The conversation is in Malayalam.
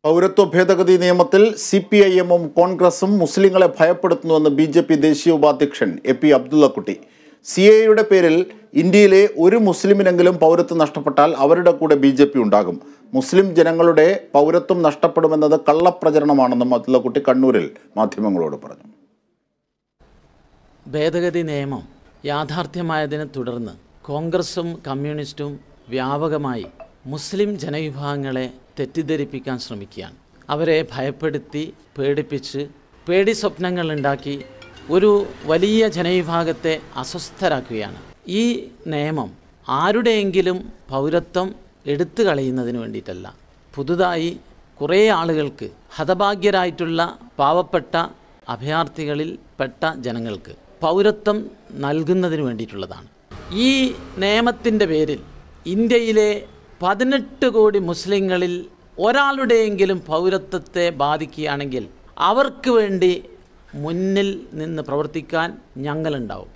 പൗരത്വ ഭേദഗതി നിയമത്തിൽ CPIM-ഉം കോൺഗ്രസും മുസ്ലിങ്ങളെ ഭയപ്പെടുത്തുന്നുവെന്ന് BJP ദേശീയ ഉപാധ്യക്ഷൻ AP അബ്ദുള്ളക്കുട്ടി. CAA-യുടെ പേരിൽ ഇന്ത്യയിലെ ഒരു മുസ്ലിമിനെങ്കിലും പൗരത്വം നഷ്ടപ്പെട്ടാൽ അവരുടെ കൂടെ BJP ഉണ്ടാകും. മുസ്ലിം ജനങ്ങളുടെ പൗരത്വം നഷ്ടപ്പെടുമെന്നത് കള്ളപ്രചരണമാണെന്നും അബ്ദുള്ളക്കുട്ടി കണ്ണൂരിൽ മാധ്യമങ്ങളോട് പറഞ്ഞു. ഭേദഗതി നിയമം യാഥാർത്ഥ്യമായതിനെ തുടർന്ന് കോൺഗ്രസും കമ്മ്യൂണിസ്റ്റും വ്യാപകമായി മുസ്ലിം ജനവിഭാഗങ്ങളെ തെറ്റിദ്ധരിപ്പിക്കാൻ ശ്രമിക്കുകയാണ്. അവരെ ഭയപ്പെടുത്തി പേടിപ്പിച്ച് പേടി സ്വപ്നങ്ങൾ ഉണ്ടാക്കി ഒരു വലിയ ജനവിഭാഗത്തെ അസ്വസ്ഥരാക്കുകയാണ്. ഈ നിയമം ആരുടെയെങ്കിലും പൗരത്വം എടുത്തു കളയുന്നതിന് വേണ്ടിയിട്ടല്ല, പുതുതായി കുറേ ആളുകൾക്ക്, ഹതഭാഗ്യരായിട്ടുള്ള പാവപ്പെട്ട അഭയാർത്ഥികളിൽ പെട്ട ജനങ്ങൾക്ക് പൗരത്വം നൽകുന്നതിന് വേണ്ടിയിട്ടുള്ളതാണ്. ഈ നിയമത്തിൻ്റെ പേരിൽ ഇന്ത്യയിലെ 18 കോടി മുസ്ലിങ്ങളിൽ ഒരാളുടെയെങ്കിലും പൗരത്വത്തെ ബാധിക്കുകയാണെങ്കിൽ അവർക്ക് വേണ്ടി മുന്നിൽ നിന്ന് പ്രവർത്തിക്കാൻ ഞങ്ങളുണ്ടാവും.